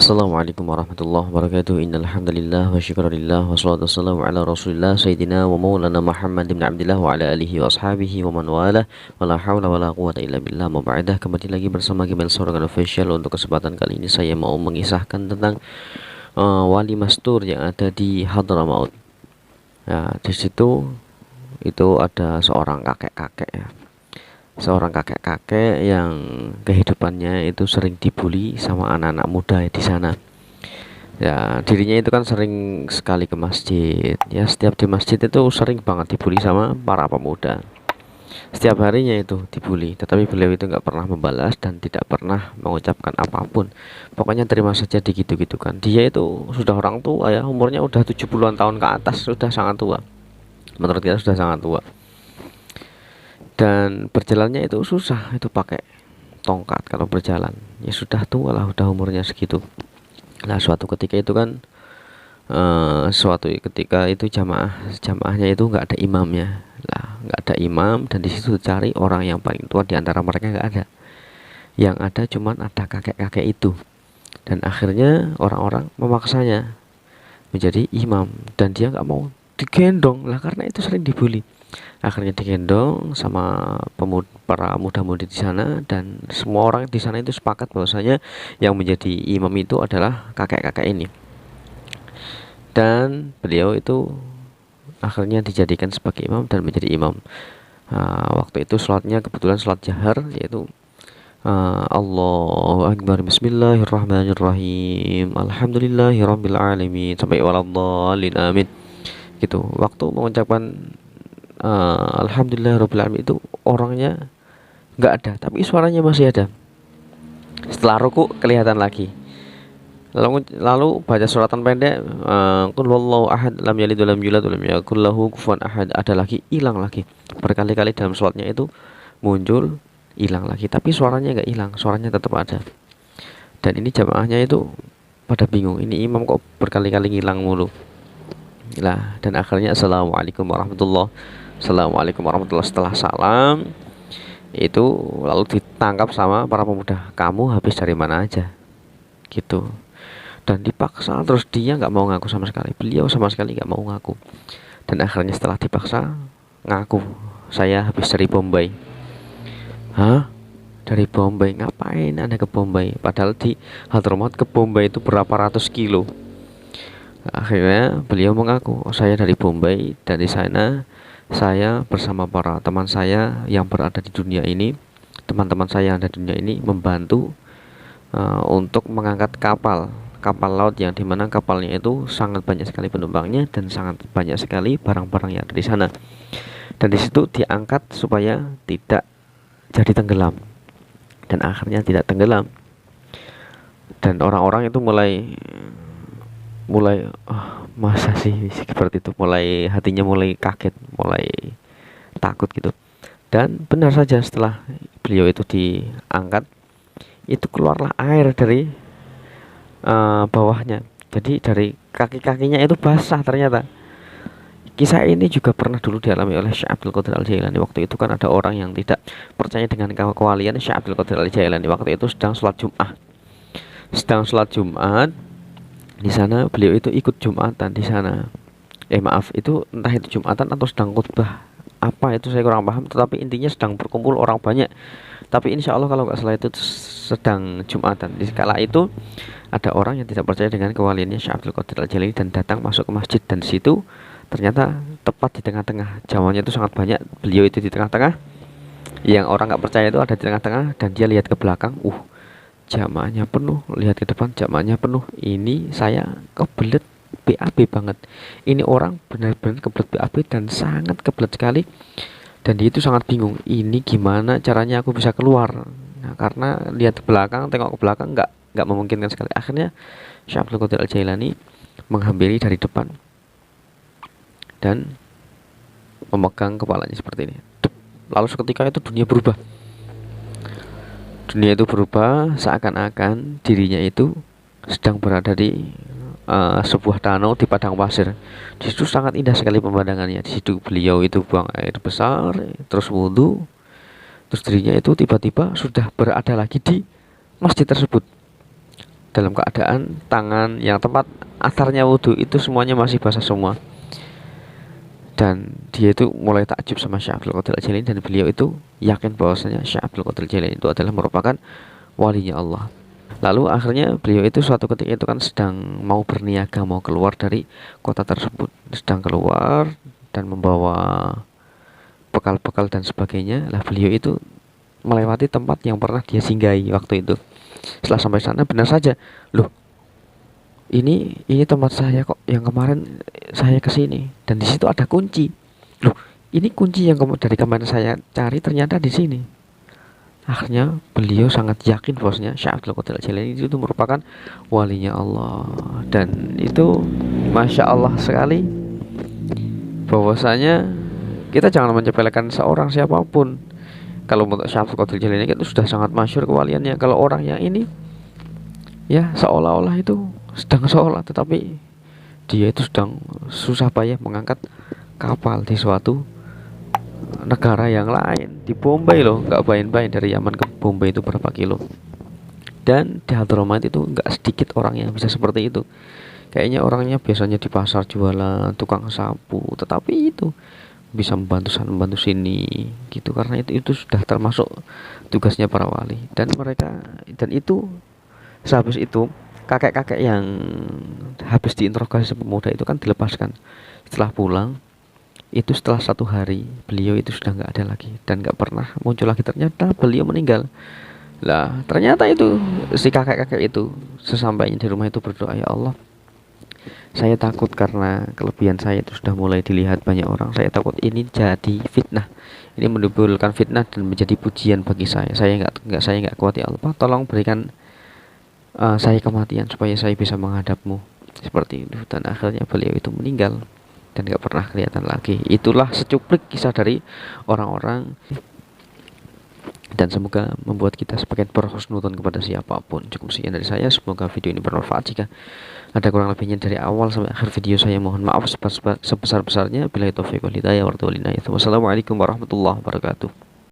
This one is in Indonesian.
Assalamualaikum warahmatullahi wabarakatuh. Innal hamdalillah wa syukurillah wa shalatu wassalamu ala Rasulillah sayyidina wa maulana Muhammad bin Abdillah wa ala alihi wa ashabihi wa man walah. Wala haula wala quwata illa billah. Muba'adah, kembali lagi bersama Gmail Sorogan Official. Untuk kesempatan kali ini saya mau mengisahkan tentang wali mastur yang ada di Hadramaut. Ya, di situ itu ada seorang kakek-kakek ya. Seorang kakek-kakek yang kehidupannya itu sering dibully sama anak-anak muda di sana. Ya, dirinya itu kan sering sekali ke masjid. Ya, setiap di masjid itu sering banget dibully sama para pemuda. Setiap harinya itu dibully, tetapi beliau itu nggak pernah membalas dan tidak pernah mengucapkan apapun. Pokoknya terima saja digitu-gitukan. Dia itu sudah orang tua ya, umurnya udah 70-an tahun ke atas, sudah sangat tua. Menurut kita sudah sangat tua. Dan berjalannya itu susah, itu pakai tongkat kalau berjalan. Ya sudah tua lah, udah umurnya segitu. Nah, suatu ketika itu kan suatu ketika itu jamaahnya itu nggak ada imamnya lah, nggak ada imam, dan di situ cari orang yang paling tua di antara mereka nggak ada. Yang ada cuman ada kakek-kakek itu, dan akhirnya orang-orang memaksanya menjadi imam dan dia nggak mau digendong lah karena itu sering dibully. Akhirnya digendong sama para muda-mudi di sana, dan semua orang di sana itu sepakat bahwasanya yang menjadi imam itu adalah kakek-kakek ini. Dan beliau itu akhirnya dijadikan sebagai imam dan menjadi imam. Waktu itu sholatnya kebetulan sholat jahar, yaitu Allahu Akbar, Bismillahirrahmanirrahim, Alhamdulillahirabbil alamin, sampai waladhdallin, amin. Gitu. Waktu mengucapkan Alhamdulillahirabbil alamin itu orangnya nggak ada, tapi suaranya masih ada. Setelah ruku kelihatan lagi. Lalu baca suratan pendek, qul huwallahu ahad, lam yalid walam yulad walam yakul lahu kufuwan ahad. Ada lagi, hilang lagi. Berkali-kali dalam sholatnya itu muncul, hilang lagi, tapi suaranya nggak hilang, suaranya tetap ada. Dan ini jamaahnya itu pada bingung, ini imam kok berkali-kali ngilang mulu. Lah, dan akhirnya assalamualaikum warahmatullahi. Assalamualaikum warahmatullahi. Setelah salam itu lalu ditangkap sama para pemuda, kamu habis dari mana aja, gitu. Dan dipaksa terus, dia nggak mau ngaku sama sekali, beliau sama sekali nggak mau ngaku. Dan akhirnya setelah dipaksa ngaku, saya habis dari Bombay. Hah? Dari Bombay? Ngapain Anda ke Bombay? Padahal di Hadramaut ke Bombay itu berapa ratus kilo. Akhirnya beliau mengaku, saya dari Bombay, dan di sana saya bersama para teman saya yang berada di dunia ini, teman-teman saya yang ada di dunia ini, membantu untuk mengangkat kapal laut, yang dimana kapalnya itu sangat banyak sekali penumpangnya dan sangat banyak sekali barang-barang yang ada di sana. Dan di situ diangkat supaya tidak jadi tenggelam, dan akhirnya tidak tenggelam. Dan orang-orang itu mulai masa sih seperti itu, mulai hatinya mulai kaget, mulai takut gitu. Dan benar saja, setelah beliau itu diangkat, itu keluarlah air dari bawahnya. Jadi dari kaki-kakinya itu basah ternyata. Kisah ini juga pernah dulu dialami oleh Syekh Abdul Qadir Al-Jailani. Waktu itu kan ada orang yang tidak percaya dengan kewalian Syekh Abdul Qadir Al-Jailani. Waktu itu sedang sholat Jumat. Di sana beliau itu ikut Jumatan di sana. Maaf, itu entah itu Jumatan atau sedang khutbah, apa itu saya kurang paham. Tetapi intinya sedang berkumpul orang banyak. Tapi insya Allah kalau nggak salah itu sedang Jumatan. Di kala itu ada orang yang tidak percaya dengan kewaliannya Syekh Abdul Qadir Al-Jailani dan datang masuk ke masjid, dan di situ ternyata tepat di tengah-tengah, jamaahnya itu sangat banyak, beliau itu di tengah-tengah, yang orang nggak percaya itu ada di tengah-tengah, dan dia lihat ke belakang, jamaahnya penuh, lihat ke depan, jamaahnya penuh. Ini saya kebelet BAB banget. Ini orang benar-benar kebelet BAB dan sangat kebelet sekali. Dan dia itu sangat bingung, ini gimana caranya aku bisa keluar. Nah, karena lihat ke belakang, tengok ke belakang nggak memungkinkan sekali. Akhirnya Syekh Abdul Qadir Al-Jailani menghampiri dari depan dan memegang kepalanya seperti ini. Lalu seketika itu dunia berubah, seakan-akan dirinya itu sedang berada di sebuah danau di padang pasir. Di situ sangat indah sekali pemandangannya. Di situ beliau itu buang air besar, terus wudhu, terus dirinya itu tiba-tiba sudah berada lagi di masjid tersebut dalam keadaan tangan yang tempat asarnya wudhu itu semuanya masih basah semua. Dan dia itu mulai takjub sama Syekh Abdul Qadir Al-Jailani, dan beliau itu yakin bahwasanya Syekh Abdul Qadir Al-Jailani itu adalah merupakan walinya Allah. Lalu akhirnya beliau itu suatu ketika itu kan sedang mau berniaga, mau keluar dari kota tersebut, sedang keluar dan membawa bekal-bekal dan sebagainya. Lah beliau itu melewati tempat yang pernah dia singgahi waktu itu. Setelah sampai sana, benar saja, loh, ini tempat saya kok, yang kemarin saya kesini dan di situ ada kunci. Loh, ini kunci yang dari kemarin saya cari ternyata di sini. Akhirnya beliau sangat yakin bahwasanya Syekh Abdul Qadir Al-Jailani itu merupakan walinya Allah, dan itu masya Allah sekali bahwasanya kita jangan menyepelekan seorang siapapun. Kalau untuk Syekh Abdul Qadir Al-Jailani itu sudah sangat masyhur kewaliannya. Kalau orang yang ini ya seolah-olah itu sedang sholat, tetapi dia itu sedang susah payah mengangkat kapal di suatu negara yang lain, di Bombay loh, nggak main-main. Dari Yaman ke Bombay itu berapa kilo. Dan di Hadramaut itu nggak sedikit orang yang bisa seperti itu. Kayaknya orangnya biasanya di pasar jualan, tukang sapu, tetapi itu bisa membantu sana membantu sini gitu, karena itu sudah termasuk tugasnya para wali. Dan itu sehabis itu kakek-kakek yang habis diinterogasi pemuda itu kan dilepaskan. Setelah pulang itu, setelah 1 hari beliau itu sudah nggak ada lagi dan nggak pernah muncul lagi. Ternyata beliau meninggal. Lah ternyata itu si kakek-kakek itu sesampainya di rumah itu berdoa, ya Allah, saya takut karena kelebihan saya itu sudah mulai dilihat banyak orang. Saya takut ini jadi fitnah, ini menimbulkan fitnah dan menjadi pujian bagi saya. Saya nggak kuat, ya Allah, tolong berikan saya kematian supaya saya bisa menghadapmu, seperti itu. Dan akhirnya beliau itu meninggal dan gak pernah kelihatan lagi. Itulah secuplik kisah dari orang-orang, dan semoga membuat kita semakin berhusnuzon kepada siapapun. Cukup sekian dari saya, semoga video ini bermanfaat. Jika ada kurang lebihnya dari awal sampai akhir video, saya mohon maaf sebesar-besarnya. Billahi taufiq wal hidayah. Wassalamualaikum warahmatullahi wabarakatuh.